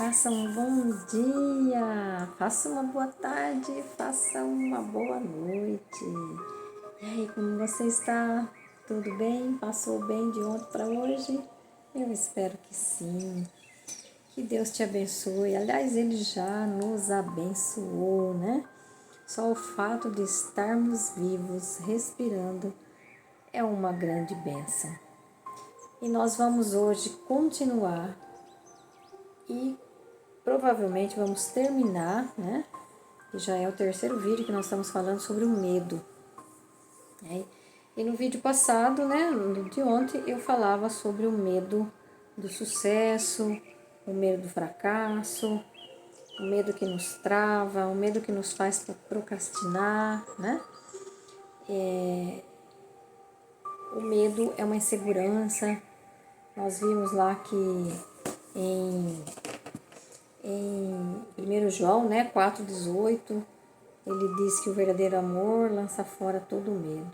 Faça um bom dia, faça uma boa tarde, faça uma boa noite. E aí, como você está? Tudo bem? Passou bem de ontem para hoje? Eu espero que sim. Que Deus te abençoe. Aliás, Ele já nos abençoou, né? Só o fato de estarmos vivos, respirando, é uma grande bênção. E nós vamos hoje continuar e provavelmente vamos terminar, né? E já é o terceiro vídeo que nós estamos falando sobre o medo. Né? E no vídeo passado, né, no de ontem, eu falava sobre o medo do sucesso, o medo do fracasso, o medo que nos trava, o medo que nos faz procrastinar, né? O medo é uma insegurança. Nós vimos lá que em 1 João, né, 4,18, ele diz que o verdadeiro amor lança fora todo o medo.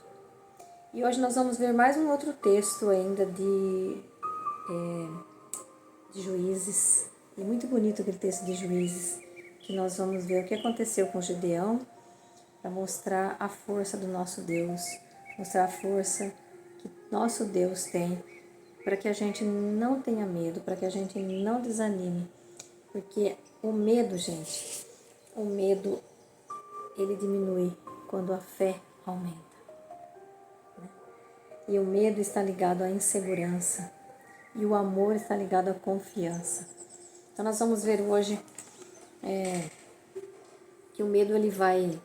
E hoje nós vamos ver mais um outro texto ainda de Juízes. E muito bonito aquele texto de Juízes, que nós vamos ver o que aconteceu com Gideão, para mostrar a força do nosso Deus, mostrar a força que nosso Deus tem, para que a gente não tenha medo, para que a gente não desanime. Porque o medo, gente, o medo, ele diminui quando a fé aumenta. E o medo está ligado à insegurança. E o amor está ligado à confiança. Então nós vamos ver hoje que o medo ele vai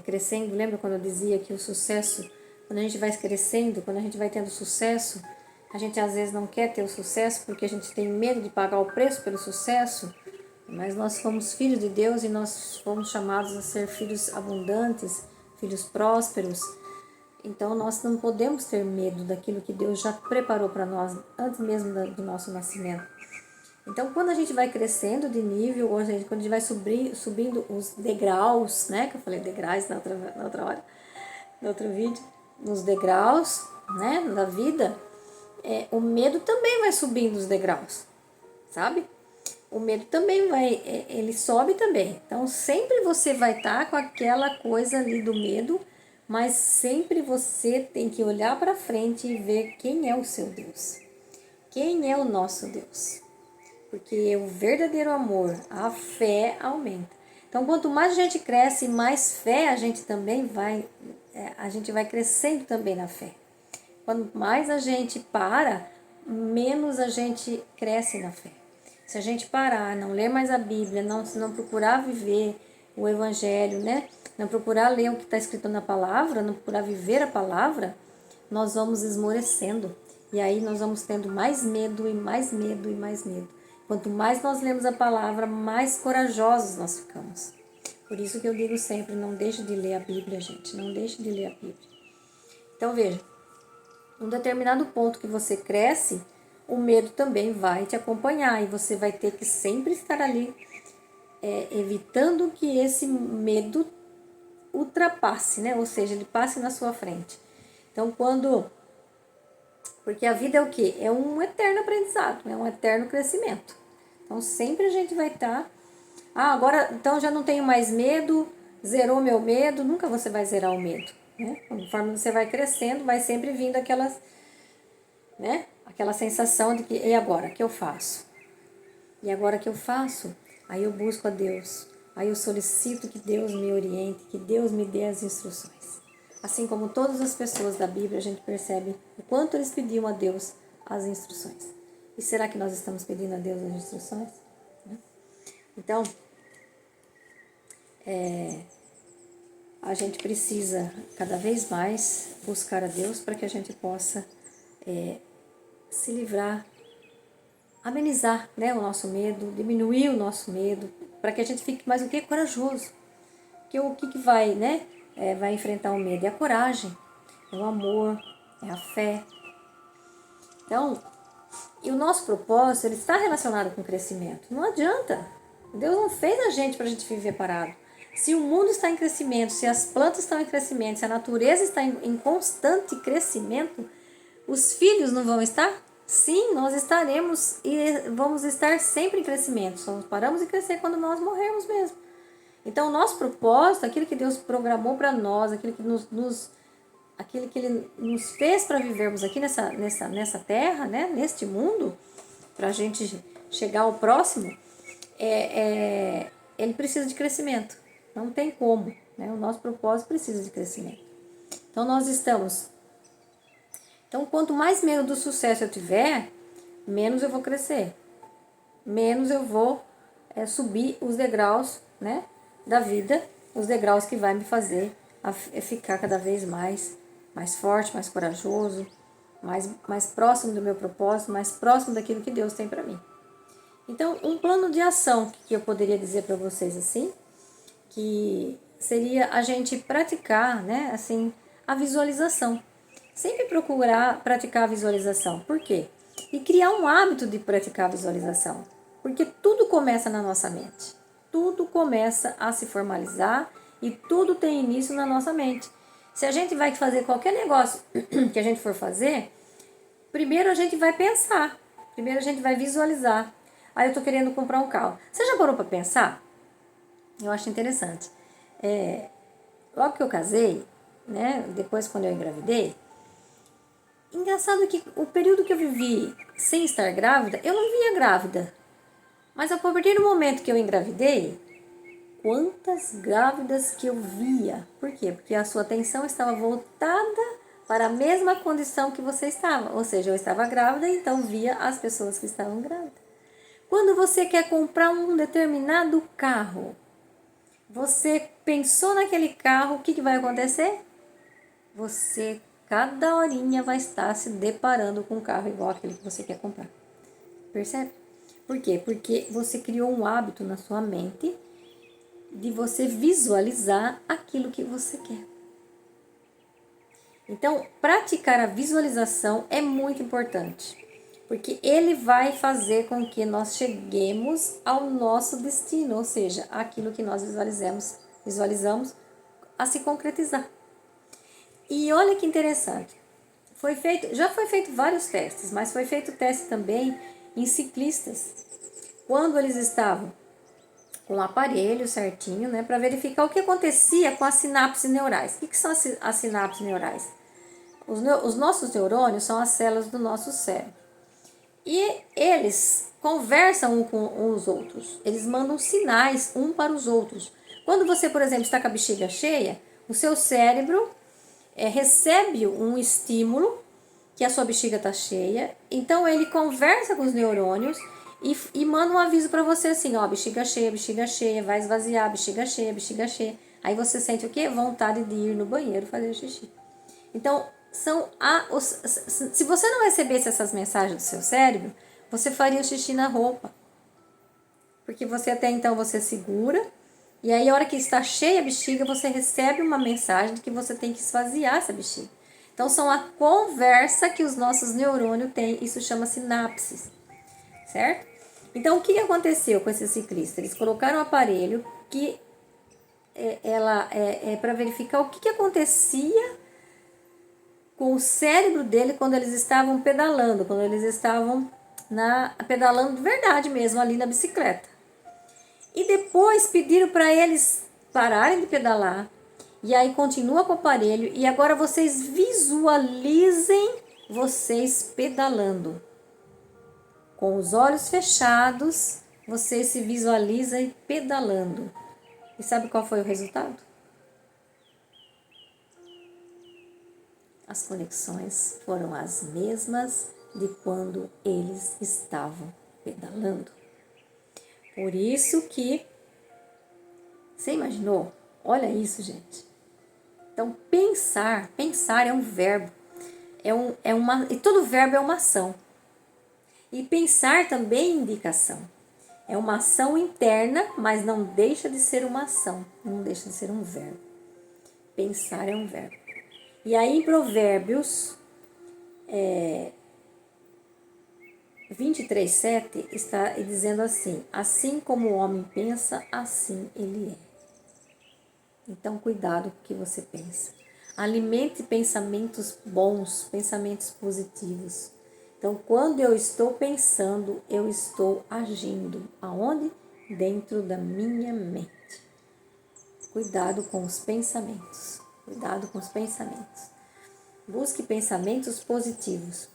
crescendo. Lembra quando eu dizia que o sucesso, quando a gente vai crescendo, quando a gente vai tendo sucesso, a gente às vezes não quer ter o sucesso porque a gente tem medo de pagar o preço pelo sucesso, mas nós somos filhos de Deus e nós fomos chamados a ser filhos abundantes, filhos prósperos. Então nós não podemos ter medo daquilo que Deus já preparou para nós antes mesmo do nosso nascimento. Então quando a gente vai crescendo de nível, ou seja, quando a gente vai subindo os degraus, né, que eu falei degraus na outra hora, no outro vídeo, nos degraus, né, da vida, o medo também vai subindo os degraus, sabe? O medo também vai, ele sobe também. Então sempre você vai estar com aquela coisa ali do medo, mas sempre você tem que olhar para frente e ver quem é o seu Deus. Quem é o nosso Deus? Porque o verdadeiro amor, a fé aumenta. Então quanto mais a gente cresce, mais fé a gente também vai, a gente vai crescendo também na fé. Quanto mais a gente para, menos a gente cresce na fé. Se a gente parar, não ler mais a Bíblia, não procurar viver o Evangelho, né? Não procurar ler o que está escrito na palavra, não procurar viver a palavra, nós vamos esmorecendo. E aí nós vamos tendo mais medo e mais medo e mais medo. Quanto mais nós lemos a palavra, mais corajosos nós ficamos. Por isso que eu digo sempre, não deixe de ler a Bíblia, gente. Não deixe de ler a Bíblia. Então veja, um determinado ponto que você cresce, o medo também vai te acompanhar e você vai ter que sempre estar ali evitando que esse medo ultrapasse, né? Ou seja, ele passe na sua frente. Então, porque a vida é o quê? É um eterno aprendizado, é um eterno crescimento. Então, sempre a gente vai estar... agora, então já não tenho mais medo, zerou meu medo. Nunca você vai zerar o medo, né? Conforme você vai crescendo, vai sempre vindo aquelas... né? Aquela sensação de que, e agora, o que eu faço? E agora o que eu faço? Aí eu busco a Deus, aí eu solicito que Deus me oriente, que Deus me dê as instruções. Assim como todas as pessoas da Bíblia, a gente percebe o quanto eles pediam a Deus as instruções. E será que nós estamos pedindo a Deus as instruções? Então, a gente precisa cada vez mais buscar a Deus para que a gente possa se livrar, amenizar, né, o nosso medo, diminuir o nosso medo, para que a gente fique mais o que? Corajoso. Porque o que vai, né, vai enfrentar o medo? É a coragem, é o amor, é a fé. Então, e o nosso propósito, ele está relacionado com o crescimento. Não adianta. Deus não fez a gente para a gente viver parado. Se o mundo está em crescimento, se as plantas estão em crescimento, se a natureza está em constante crescimento, os filhos não vão estar? sim, nós estaremos e vamos estar sempre em crescimento. Só paramos de crescer quando nós morrermos mesmo. Então, o nosso propósito, aquilo que Deus programou para nós, aquilo que aquilo que Ele nos fez para vivermos aqui nessa terra, né? Neste mundo, para a gente chegar ao próximo, ele precisa de crescimento. Não tem como, né? O nosso propósito precisa de crescimento. Então, nós estamos. Então, quanto mais medo do sucesso eu tiver, menos eu vou crescer, menos eu vou subir os degraus, né, da vida, os degraus que vai me fazer ficar cada vez mais forte, mais corajoso, mais próximo do meu propósito, mais próximo daquilo que Deus tem para mim. Então, um plano de ação que eu poderia dizer para vocês assim, que seria a gente praticar, né, assim, a visualização. Sempre procurar praticar a visualização. Por quê? E criar um hábito de praticar a visualização. Porque tudo começa na nossa mente. Tudo começa a se formalizar e tudo tem início na nossa mente. Se a gente vai fazer qualquer negócio que a gente for fazer, primeiro a gente vai pensar. Primeiro a gente vai visualizar. Aí eu tô querendo comprar um carro. Você já parou para pensar? Eu acho interessante. Logo que eu casei, né? Depois quando eu engravidei, engraçado que o período que eu vivi sem estar grávida, eu não via grávida. Mas a partir do momento que eu engravidei, quantas grávidas que eu via. Por quê? Porque a sua atenção estava voltada para a mesma condição que você estava. Ou seja, eu estava grávida, então via as pessoas que estavam grávidas. Quando você quer comprar um determinado carro, você pensou naquele carro, o que vai acontecer? Você, cada horinha, vai estar se deparando com um carro igual aquele que você quer comprar. Percebe? Por quê? Porque você criou um hábito na sua mente de você visualizar aquilo que você quer. Então, praticar a visualização é muito importante, porque ele vai fazer com que nós cheguemos ao nosso destino, ou seja, aquilo que nós visualizamos a se concretizar. E olha que interessante, já foi feito vários testes, mas foi feito teste também em ciclistas, quando eles estavam com o aparelho certinho, né, para verificar o que acontecia com as sinapses neurais. O que são as sinapses neurais? Os nossos neurônios são as células do nosso cérebro. E eles conversam um com os outros. Eles mandam sinais um para os outros. Quando você, por exemplo, está com a bexiga cheia, o seu cérebro recebe um estímulo que a sua bexiga está cheia. Então ele conversa com os neurônios e manda um aviso para você assim, ó, bexiga cheia, vai esvaziar, bexiga cheia. Aí você sente o quê? Vontade de ir no banheiro fazer xixi. Então, se você não recebesse essas mensagens do seu cérebro, você faria o xixi na roupa. Porque você até então você segura, e aí a hora que está cheia a bexiga, você recebe uma mensagem de que você tem que esvaziar essa bexiga. Então, são a conversa que os nossos neurônios têm, isso chama sinapses, certo? Então, o que aconteceu com esse ciclista? Eles colocaram um aparelho que para verificar o que acontecia com o cérebro dele quando eles estavam pedalando, quando eles estavam pedalando de verdade mesmo ali na bicicleta. E depois pediram para eles pararem de pedalar. E aí continua com o aparelho e agora vocês visualizem vocês pedalando. Com os olhos fechados, vocês se visualizam pedalando. E sabe qual foi o resultado? As conexões foram as mesmas de quando eles estavam pedalando. Por isso que, você imaginou? Olha isso, gente. Então, pensar é um verbo, e todo verbo é uma ação. E pensar também é indicação. É uma ação interna, mas não deixa de ser uma ação, não deixa de ser um verbo. Pensar é um verbo. E aí em Provérbios 23:7 está dizendo assim: assim como o homem pensa, assim ele é. Então, cuidado com o que você pensa. Alimente pensamentos bons, pensamentos positivos. Então, quando eu estou pensando, eu estou agindo. Aonde? Dentro da minha mente. Cuidado com os pensamentos. Cuidado com os pensamentos. Busque pensamentos positivos.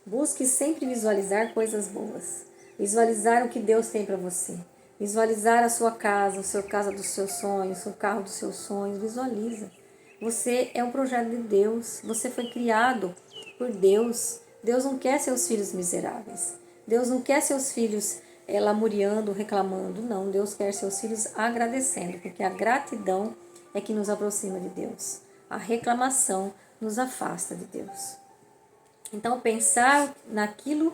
Busque sempre visualizar coisas boas. Visualizar o que Deus tem para você. Visualizar a sua casa, casa dos seus sonhos, o carro dos seus sonhos. Visualiza. Você é um projeto de Deus. Você foi criado por Deus. Deus não quer seus filhos miseráveis. Deus não quer seus filhos lamuriando, reclamando. Não, Deus quer seus filhos agradecendo, porque a gratidão é que nos aproxima de Deus. A reclamação nos afasta de Deus. Então, pensar naquilo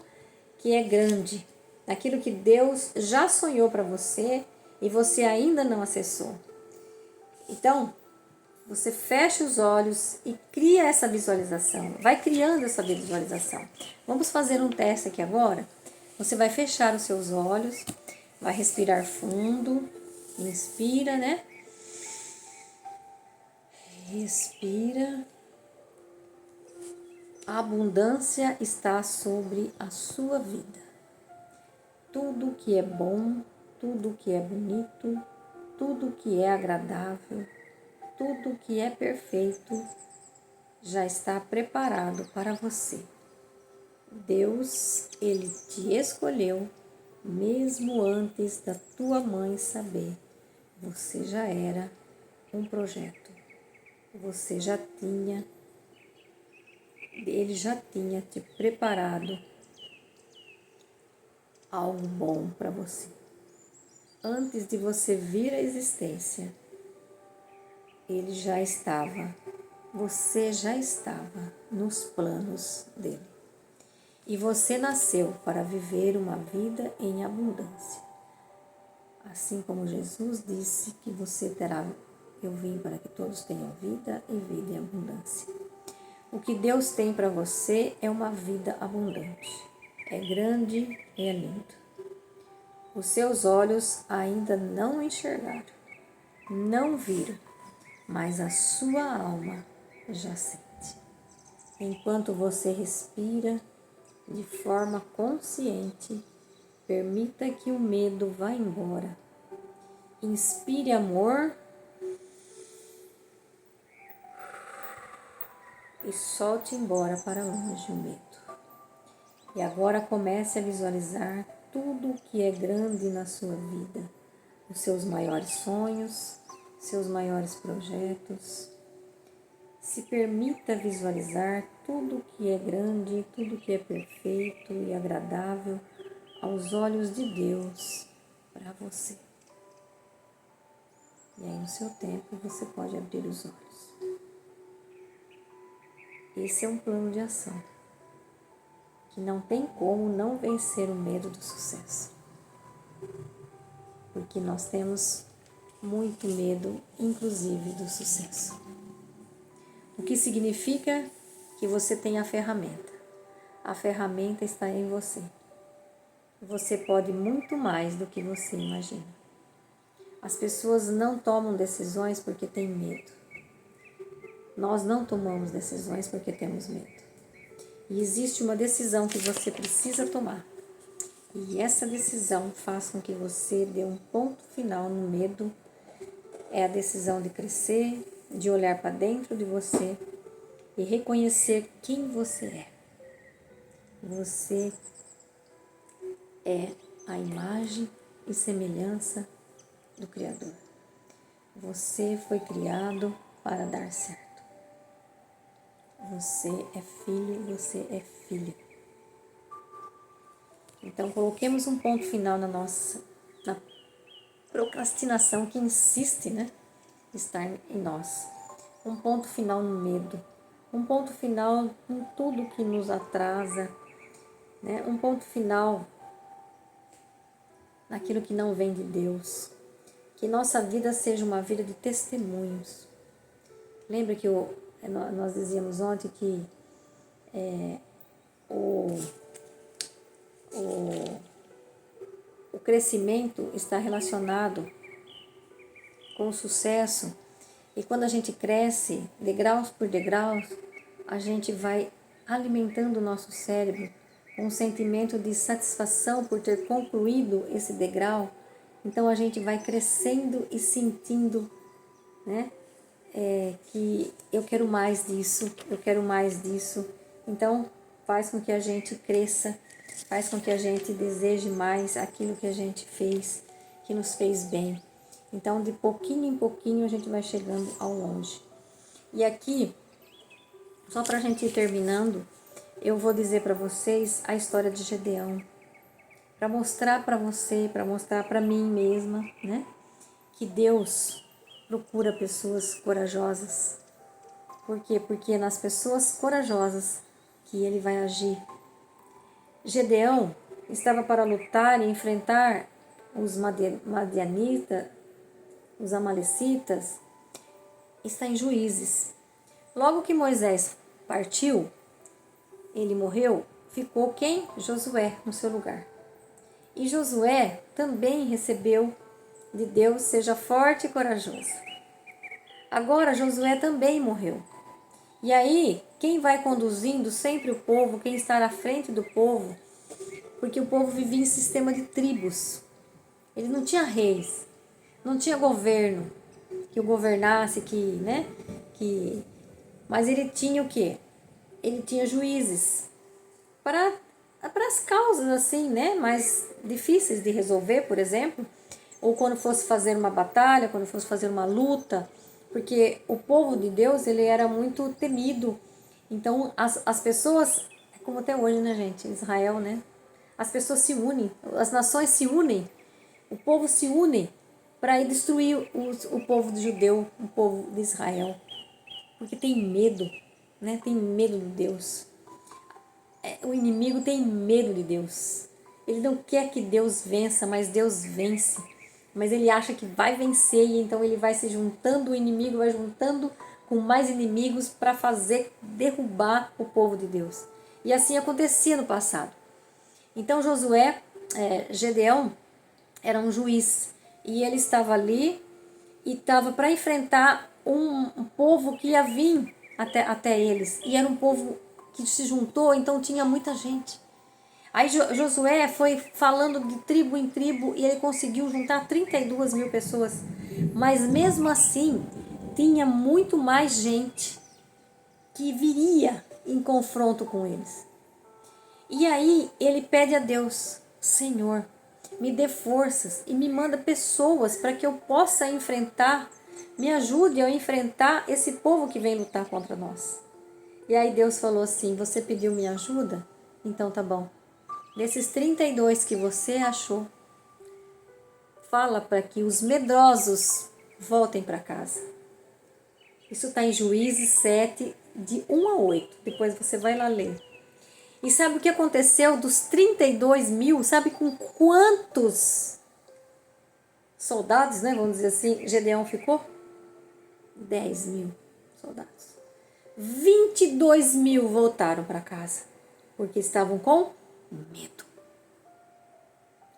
que é grande, naquilo que Deus já sonhou para você e você ainda não acessou. Então, você fecha os olhos e cria essa visualização. Vai criando essa visualização. Vamos fazer um teste aqui agora. Você vai fechar os seus olhos, vai respirar fundo, inspira, né? Respira. A abundância está sobre a sua vida. Tudo que é bom, tudo que é bonito, tudo que é agradável, tudo que é perfeito já está preparado para você. Deus, Ele te escolheu mesmo antes da tua mãe saber. Você já era um projeto. Você já tinha, Ele já tinha te preparado algo bom para você. Antes de você vir à existência, Ele já estava, você já estava nos planos dele. E você nasceu para viver uma vida em abundância. Assim como Jesus disse que você terá, eu vim para que todos tenham vida e vida em abundância. O que Deus tem para você é uma vida abundante. É grande e é lindo. Os seus olhos ainda não enxergaram, não viram, mas a sua alma já sente. Enquanto você respira de forma consciente, permita que o medo vá embora. Inspire amor e solte embora para longe o medo. E agora comece a visualizar tudo o que é grande na sua vida, os seus maiores sonhos, seus maiores projetos. Se permita visualizar tudo o que é grande, tudo o que é perfeito e agradável aos olhos de Deus para você. E aí, no seu tempo, você pode abrir os olhos. Esse é um plano de ação que não tem como não vencer o medo do sucesso. Porque nós temos muito medo, inclusive, do sucesso. O que significa que você tem a ferramenta. A ferramenta está em você. Você pode muito mais do que você imagina. As pessoas não tomam decisões porque têm medo. Nós não tomamos decisões porque temos medo. E existe uma decisão que você precisa tomar. E essa decisão faz com que você dê um ponto final no medo. É a decisão de crescer, de olhar para dentro de você e reconhecer quem você é. Você é a imagem e semelhança do Criador. Você foi criado para dar certo. Você é filho, você é filha. Então, coloquemos um ponto final na procrastinação que insiste, estar em nós. Um ponto final no medo. Um ponto final em tudo que nos atrasa. Um ponto final naquilo que não vem de Deus. Que nossa vida seja uma vida de testemunhos. Lembra que nós dizíamos ontem que o crescimento está relacionado com o sucesso. E quando a gente cresce, degraus por degraus, a gente vai alimentando o nosso cérebro com um sentimento de satisfação por ter concluído esse degrau, então a gente vai crescendo e sentindo, né? Que eu quero mais disso, eu quero mais disso. Então faz com que a gente cresça, faz com que a gente deseje mais aquilo que a gente fez, que nos fez bem. Então de pouquinho em pouquinho a gente vai chegando ao longe. E aqui, só para a gente ir terminando, eu vou dizer para vocês a história de Gedeão, para mostrar para você, para mostrar para mim mesma, né, que Deus procura pessoas corajosas. Por quê? Porque é nas pessoas corajosas que Ele vai agir. Gedeão estava para lutar e enfrentar os madianitas, os amalecitas, está em Juízes. Logo que Moisés partiu, ele morreu, ficou quem? Josué no seu lugar. E Josué também recebeu de Deus, seja forte e corajoso. Agora Josué também morreu. E aí, quem vai conduzindo sempre o povo, quem está à frente do povo, porque o povo vivia em sistema de tribos. Ele não tinha reis, não tinha governo que o governasse, mas ele tinha o quê? Ele tinha juízes para as causas assim, né, mais difíceis de resolver, por exemplo, ou quando fosse fazer uma batalha, quando fosse fazer uma luta, porque o povo de Deus, ele era muito temido. Então as pessoas, é como até hoje, né, gente, Israel, né, as pessoas se unem, as nações se unem, o povo se une para ir destruir o povo de judeu, o povo de Israel, porque tem medo, né, tem medo de Deus. O inimigo tem medo de Deus. Ele não quer que Deus vença, mas Deus vence. Mas ele acha que vai vencer e então ele vai se juntando, o inimigo vai juntando com mais inimigos para fazer derrubar o povo de Deus. E assim acontecia no passado. Então Gedeão era um juiz e ele estava ali e estava para enfrentar um povo que ia vir até eles. E era um povo que se juntou, então tinha muita gente. Aí Josué foi falando de tribo em tribo e ele conseguiu juntar 32 mil pessoas. Mas mesmo assim, tinha muito mais gente que viria em confronto com eles. E aí ele pede a Deus: Senhor, me dê forças e me manda pessoas para que eu possa enfrentar, me ajude a enfrentar esse povo que vem lutar contra nós. E aí Deus falou assim: você pediu minha ajuda? Então tá bom. Desses 32 que você achou, fala para que os medrosos voltem para casa. Isso está em Juízes 7, de 1 a 8. Depois você vai lá ler. E sabe o que aconteceu dos 32 mil? Sabe com quantos soldados, né, vamos dizer assim, Gedeão ficou? 10 mil soldados. 22 mil voltaram para casa, porque estavam com medo.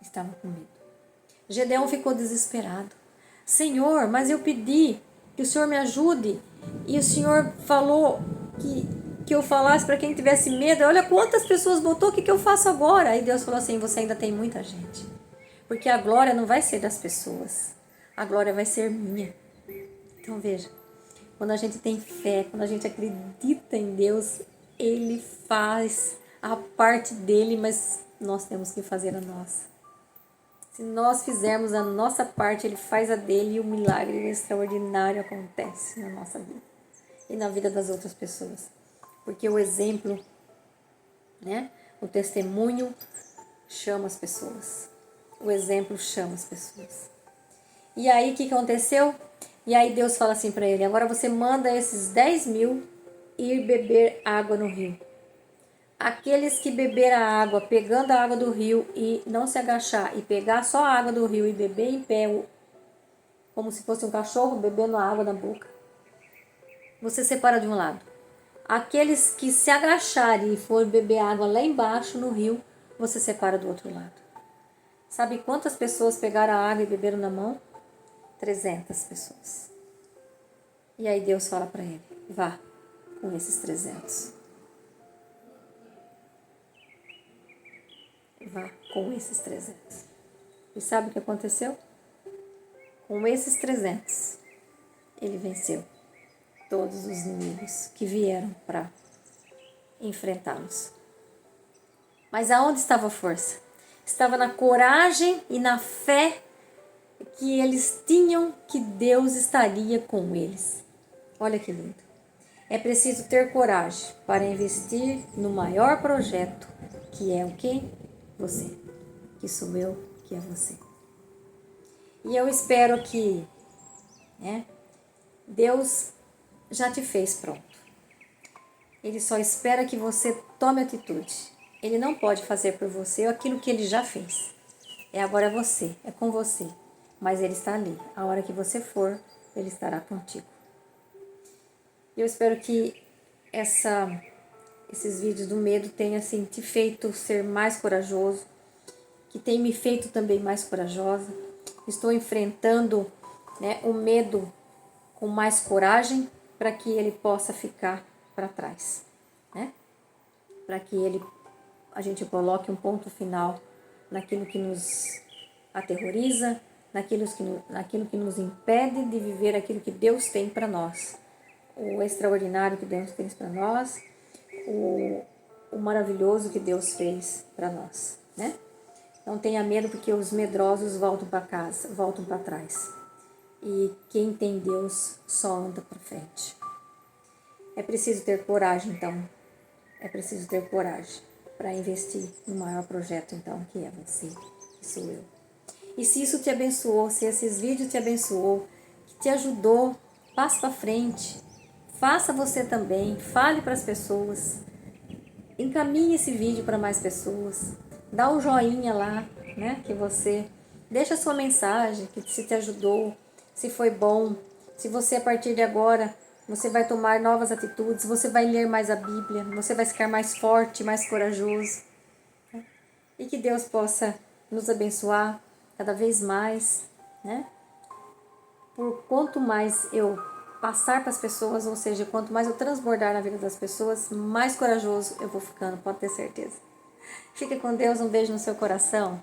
Estavam com medo. Gedeão ficou desesperado. Senhor, mas eu pedi que o Senhor me ajude, e o Senhor falou que eu falasse para quem tivesse medo. Olha quantas pessoas botou, o que eu faço agora? Aí Deus falou assim: você ainda tem muita gente, porque a glória não vai ser das pessoas, a glória vai ser minha. Então veja, quando a gente tem fé, quando a gente acredita em Deus, Ele faz a parte dele, mas nós temos que fazer a nossa. Se nós fizermos a nossa parte, Ele faz a dele e o milagre extraordinário acontece na nossa vida e na vida das outras pessoas. Porque o exemplo, né, o testemunho chama as pessoas. O exemplo chama as pessoas. E aí o que aconteceu? E aí Deus fala assim para ele: agora você manda esses 10 mil ir beber água no rio. Aqueles que beber a água, pegando a água do rio e não se agachar, e pegar só a água do rio e beber em pé, como se fosse um cachorro bebendo a água na boca, você separa de um lado. Aqueles que se agacharem e for beber água lá embaixo no rio, você separa do outro lado. Sabe quantas pessoas pegaram a água e beberam na mão? 300 pessoas. E aí Deus fala para ele: vá com esses 300. vá com esses 300. E sabe o que aconteceu? Com esses 300, ele venceu todos os inimigos que vieram para enfrentá-los. Mas aonde estava a força? Estava na coragem e na fé que eles tinham que Deus estaria com eles. Olha que lindo. É preciso ter coragem para investir no maior projeto, que é o quê? Você. Que sou eu, que é você. E eu espero que, Deus já te fez pronto. Ele só espera que você tome atitude. Ele não pode fazer por você aquilo que ele já fez. Agora é você, é com você. Mas ele está ali. A hora que você for, ele estará contigo. Eu espero que esses vídeos do medo tenham assim, te feito ser mais corajoso, que tenha me feito também mais corajosa. Estou enfrentando, o medo com mais coragem para que ele possa ficar para trás, para que a gente coloque um ponto final naquilo que nos aterroriza, naquilo que nos impede de viver aquilo que Deus tem para nós, o extraordinário que Deus tem para nós, o maravilhoso que Deus fez para nós, Não tenha medo, porque os medrosos voltam para casa, voltam para trás. E quem tem Deus só anda para frente. É preciso ter coragem, então. É preciso ter coragem para investir no maior projeto, então, que é você, que sou eu. E se isso te abençoou, se esses vídeos te abençoou, que te ajudou, passe para frente. Faça você também, fale para as pessoas. Encaminhe esse vídeo para mais pessoas. Dá um joinha lá, que você deixa a sua mensagem, que se te ajudou, se foi bom, se você a partir de agora, você vai tomar novas atitudes, você vai ler mais a Bíblia, você vai ficar mais forte, mais corajoso. E que Deus possa nos abençoar cada vez mais, Por quanto mais eu passar para as pessoas, ou seja, quanto mais eu transbordar na vida das pessoas, mais corajoso eu vou ficando, pode ter certeza. Fique com Deus, um beijo no seu coração.